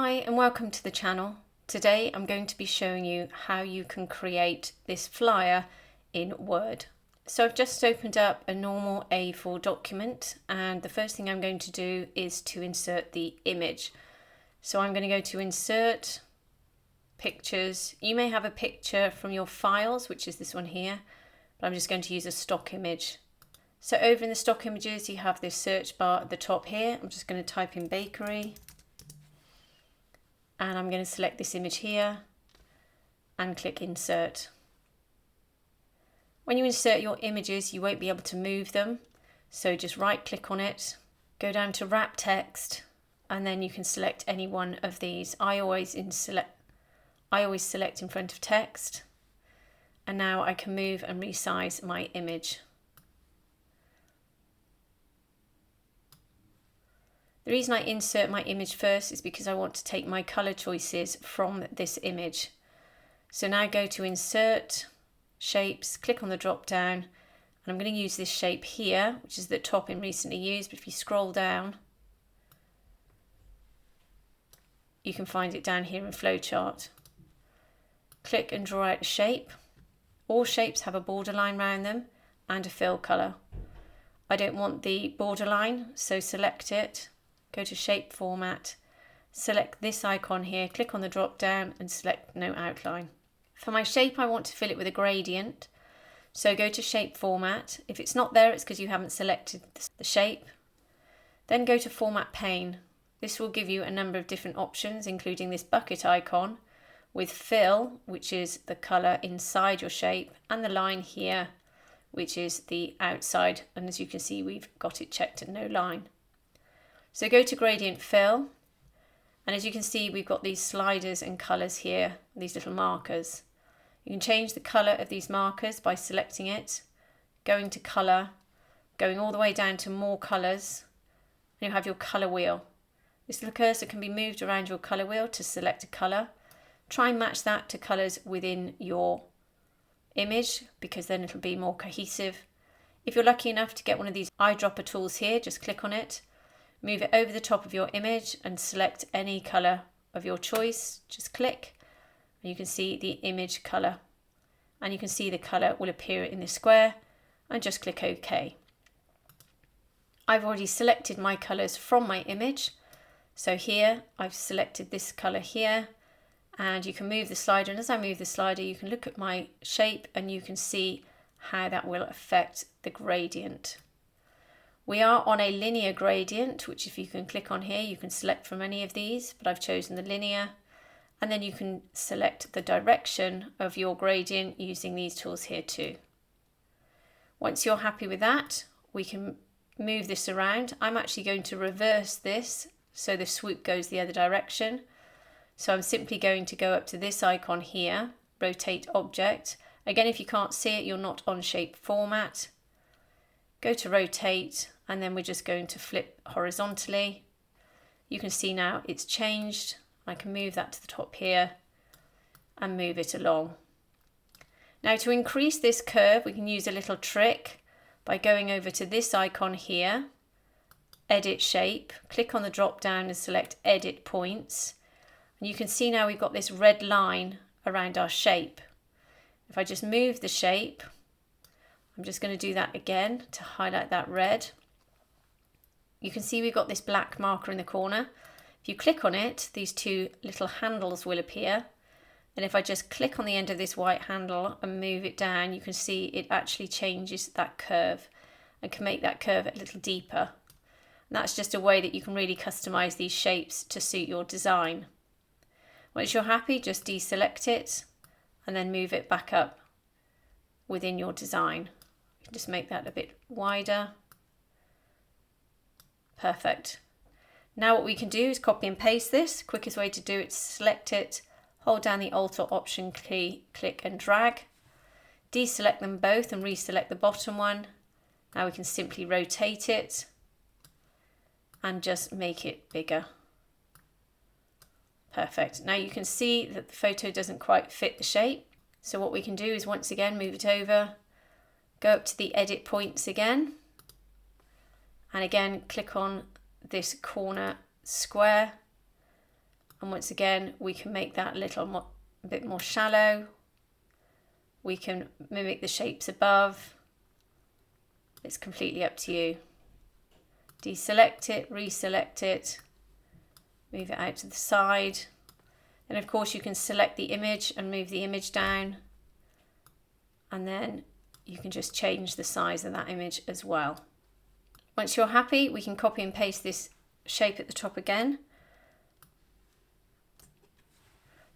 Hi and welcome to the channel. Today I'm going to be showing you how you can create this flyer in Word. So I've just opened up a normal A4 document and the first thing I'm going to do is to insert the image. So I'm going to go to Insert, Pictures. You may have a picture from your files, which is this one here, but I'm just going to use a stock image. So over in the stock images you have this search bar at the top here. I'm just going to type in bakery. And I'm going to select this image here and click insert. When you insert your images, you won't be able to move them. So just right click on it, go down to wrap text, and then you can select any one of these. I always select in front of text. And now I can move and resize my image. The reason I insert my image first is because I want to take my colour choices from this image. So now go to Insert, Shapes, click on the drop down, and I'm going to use this shape here, which is the top in Recently Used, but if you scroll down, you can find it down here in Flowchart. Click and draw out a shape. All shapes have a borderline around them and a fill colour. I don't want the borderline, so select it. Go to Shape Format, select this icon here, click on the drop down and select No Outline. For my shape I want to fill it with a gradient, so go to Shape Format. If it's not there it's because you haven't selected the shape. Then go to Format Pane. This will give you a number of different options, including this bucket icon with Fill, which is the colour inside your shape, and the line here, which is the outside, and as you can see we've got it checked at no line. So go to Gradient Fill, and as you can see we've got these sliders and colours here, these little markers. You can change the colour of these markers by selecting it, going to Colour, going all the way down to More Colours, and you have your colour wheel. This little cursor can be moved around your colour wheel to select a colour. Try and match that to colours within your image because then it'll be more cohesive. If you're lucky enough to get one of these eyedropper tools here, just click on it. Move it over the top of your image and select any colour of your choice. Just click and you can see the image colour. And you can see the colour will appear in the square and just click OK. I've already selected my colours from my image. So here I've selected this colour here and you can move the slider, and as I move the slider you can look at my shape and you can see how that will affect the gradient. We are on a linear gradient, which if you can click on here, you can select from any of these, but I've chosen the linear. And then you can select the direction of your gradient using these tools here too. Once you're happy with that, we can move this around. I'm actually going to reverse this so the swoop goes the other direction. So I'm simply going to go up to this icon here, Rotate Object. Again, if you can't see it, you're not on Shape Format. Go to Rotate, and then we're just going to flip horizontally. You can see now it's changed. I can move that to the top here and move it along. Now to increase this curve, we can use a little trick by going over to this icon here, Edit Shape, click on the drop down and select Edit Points. And you can see now we've got this red line around our shape. If I just move the shape, I'm just going to do that again to highlight that red. You can see we've got this black marker in the corner. If you click on it, these two little handles will appear. And if I just click on the end of this white handle and move it down, you can see it actually changes that curve and can make that curve a little deeper. And that's just a way that you can really customize these shapes to suit your design. Once you're happy, just deselect it and then move it back up within your design. Just make that a bit wider. Perfect. Now what we can do is copy and paste this. Quickest way to do it is select it, hold down the Alt or Option key, click and drag. Deselect them both and reselect the bottom one. Now we can simply rotate it and just make it bigger. Perfect. Now you can see that the photo doesn't quite fit the shape. So what we can do is once again move it over, go up to the edit points again, and again click on this corner square And once again, we can make that a bit more shallow. We can mimic the shapes above. It's completely up to you. Deselect it, reselect it, move it out to the side. And of course you can select the image and move the image down. And then you can just change the size of that image as well. Once you're happy, we can copy and paste this shape at the top again.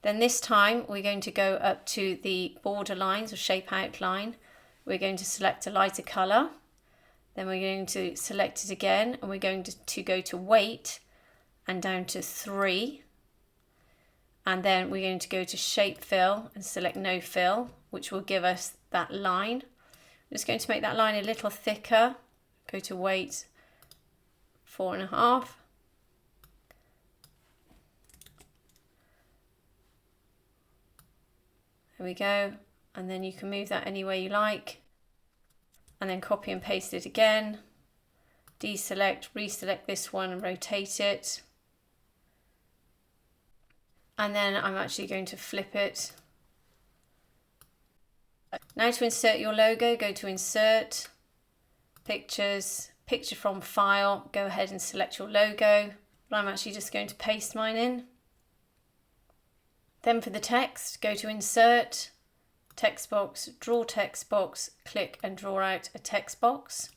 Then this time we're going to go up to the border lines or shape outline. We're going to select a lighter colour. Then we're going to select it again and we're going to go to weight and down to 3. And then we're going to go to shape fill and select no fill, which will give us that line. I'm just going to make that line a little thicker. Go to weight 4.5. There we go. And then you can move that any way you like. And then copy and paste it again. Deselect, reselect this one and rotate it. And then I'm actually going to flip it. Now to insert your logo, go to Insert, Pictures, Picture from File, go ahead and select your logo. But I'm actually just going to paste mine in. Then for the text, go to Insert, Text Box, Draw Text Box, click and draw out a text box.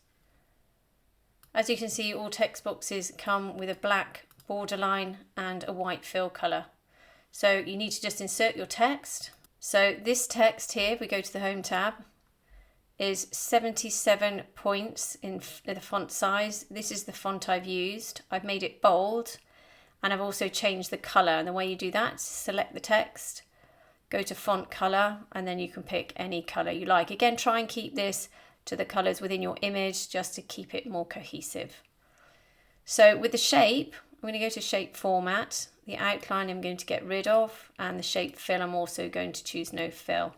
As you can see, all text boxes come with a black borderline and a white fill colour. So you need to just insert your text. So this text here, if we go to the Home tab, is 77 points in the font size. This is the font I've used. I've made it bold and I've also changed the colour. And the way you do that is select the text, go to font colour, and then you can pick any colour you like. Again, try and keep this to the colours within your image just to keep it more cohesive. So with the shape, I'm going to go to shape format. The outline I'm going to get rid of, and the shape fill I'm also going to choose no fill.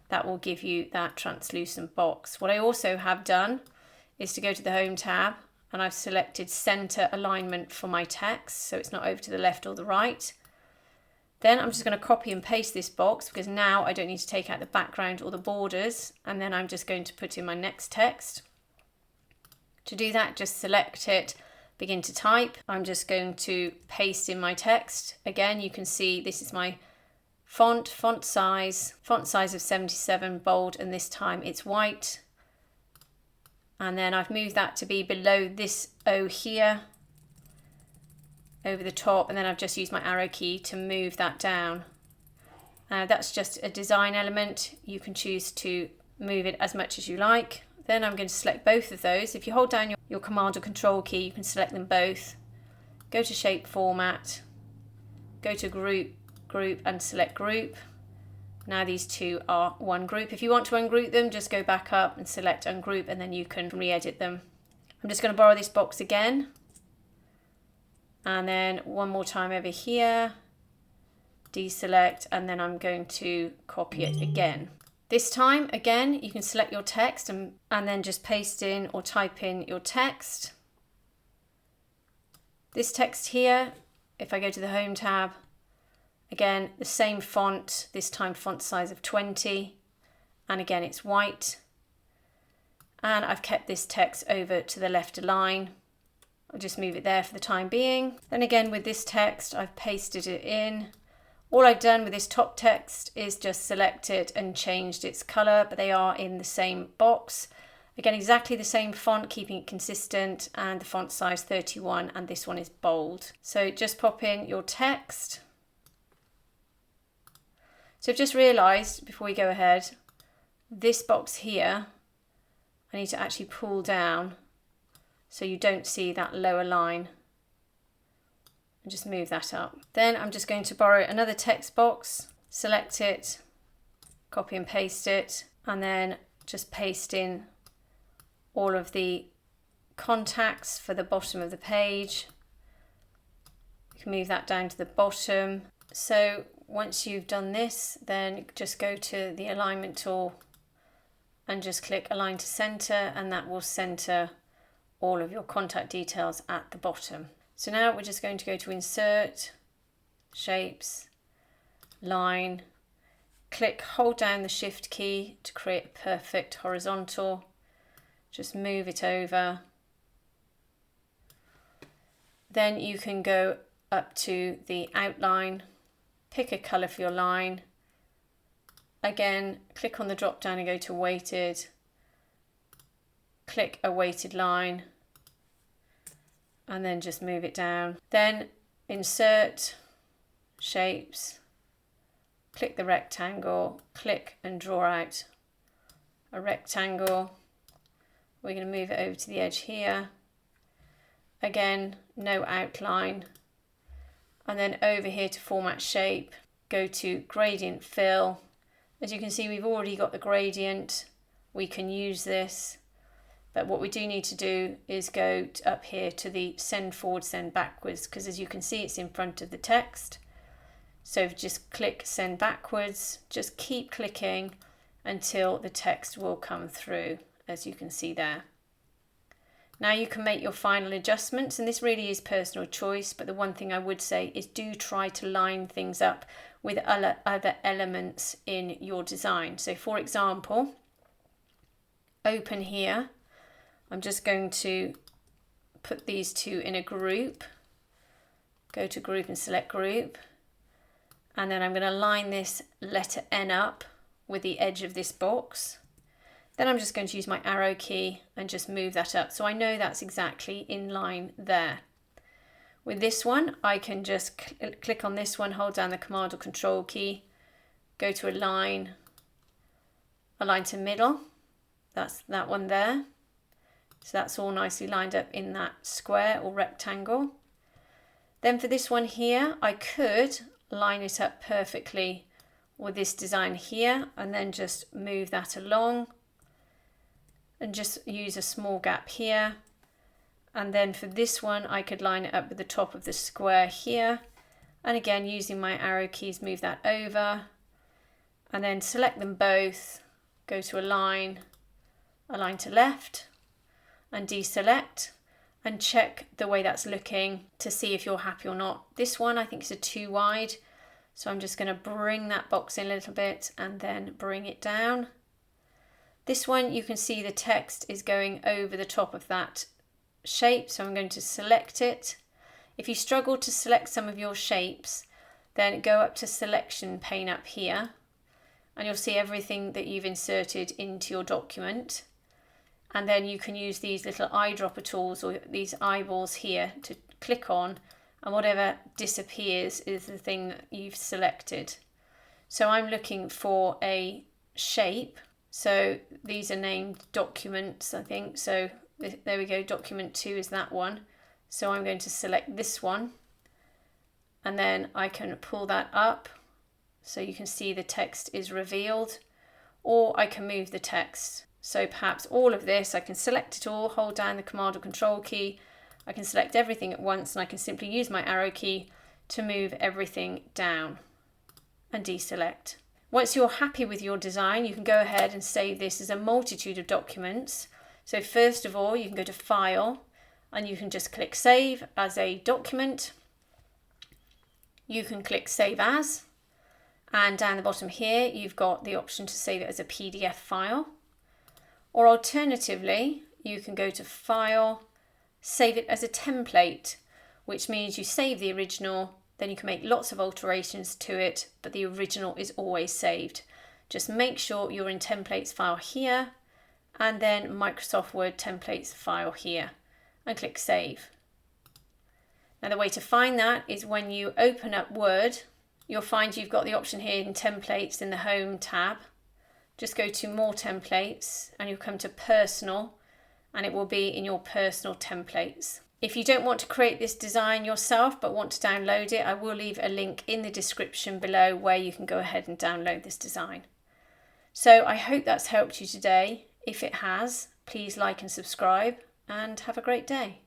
That will give you that translucent box. What I also have done is to go to the Home tab and I've selected center alignment for my text, so it's not over to the left or the right. Then I'm just going to copy and paste this box because now I don't need to take out the background or the borders, and then I'm just going to put in my next text. To do that, just select it, begin to type. I'm just going to paste in my text. Again, you can see this is my font size of 77, bold, and this time it's white. And then I've moved that to be below this O here, over the top, and then I've just used my arrow key to move that down. That's just a design element. You can choose to move it as much as you like. Then I'm going to select both of those. If you hold down your Command or Control key, you can select them both. Go to Shape Format, go to Group, and select Group. Now these two are one group. If you want to ungroup them, just go back up and select Ungroup, and then you can re-edit them. I'm just going to borrow this box again. And then one more time over here, deselect, and then I'm going to copy it again. This time, again, you can select your text and then just paste in or type in your text. This text here, if I go to the Home tab, again, the same font, this time font size of 20, and again, it's white. And I've kept this text over to the left align. I'll just move it there for the time being. Then again, with this text, I've pasted it in. All I've done with this top text is just select it and changed its colour, but they are in the same box. Again, exactly the same font, keeping it consistent, and the font size 31, and this one is bold. So just pop in your text. So I've just realised, before we go ahead, this box here, I need to actually pull down so you don't see that lower line, and just move that up. Then I'm just going to borrow another text box, select it, copy and paste it, and then just paste in all of the contacts for the bottom of the page. You can move that down to the bottom. So once you've done this, then just go to the alignment tool and just click Align to Center, and that will center all of your contact details at the bottom. So now we're just going to go to Insert, shapes, line, click, hold down the shift key to create a perfect horizontal, just move it over. Then you can go up to the outline, pick a colour for your line. Again, click on the drop down and go to weighted, click a weighted line, and then just move it down. Then insert, shapes, click the rectangle, click and draw out a rectangle. We're going to move it over to the edge here. Again, no outline. And then over here to format shape, go to gradient fill. As you can see, we've already got the gradient. We can use this. But what we do need to do is go up here to the send forward, send backwards, because as you can see, it's in front of the text. So just click send backwards, just keep clicking until the text will come through, as you can see there. Now you can make your final adjustments, and this really is personal choice, but the one thing I would say is do try to line things up with other elements in your design. So for example, open here, I'm just going to put these two in a group, go to group and select group, and then I'm going to line this letter N up with the edge of this box. Then I'm just going to use my arrow key and just move that up. So I know that's exactly in line there. With this one, I can just click on this one, hold down the Command or Control key, go to align to middle. That's that one there. So that's all nicely lined up in that square or rectangle. Then for this one here, I could line it up perfectly with this design here and then just move that along and just use a small gap here. And then for this one, I could line it up with the top of the square here. And again, using my arrow keys, move that over and then select them both, go to align to left and deselect and check the way that's looking to see if you're happy or not. This one I think is too wide. So I'm just going to bring that box in a little bit and then bring it down. This one, you can see the text is going over the top of that shape, so I'm going to select it. If you struggle to select some of your shapes, then go up to selection pane up here, and you'll see everything that you've inserted into your document. And then you can use these little eyedropper tools or these eyeballs here to click on, and whatever disappears is the thing that you've selected. So I'm looking for a shape. So these are named documents, I think. So there we go, document 2 is that one. So I'm going to select this one and then I can pull that up so you can see the text is revealed, or I can move the text. So perhaps all of this, I can select it all, hold down the Command or Control key. I can select everything at once and I can simply use my arrow key to move everything down and deselect. Once you're happy with your design, you can go ahead and save this as a multitude of documents. So first of all, you can go to File and you can just click Save as a document. You can click Save As, and down the bottom here, you've got the option to save it as a PDF file. Or alternatively, you can go to File, save it as a template, which means you save the original. Then you can make lots of alterations to it, but the original is always saved. Just make sure you're in templates file here and then Microsoft Word templates file here and click save. Now the way to find that is when you open up Word, you'll find you've got the option here in templates in the home tab. Just go to more templates and you'll come to personal and it will be in your personal templates. If you don't want to create this design yourself but want to download it, I will leave a link in the description below where you can go ahead and download this design. So I hope that's helped you today. If it has, please like and subscribe and have a great day.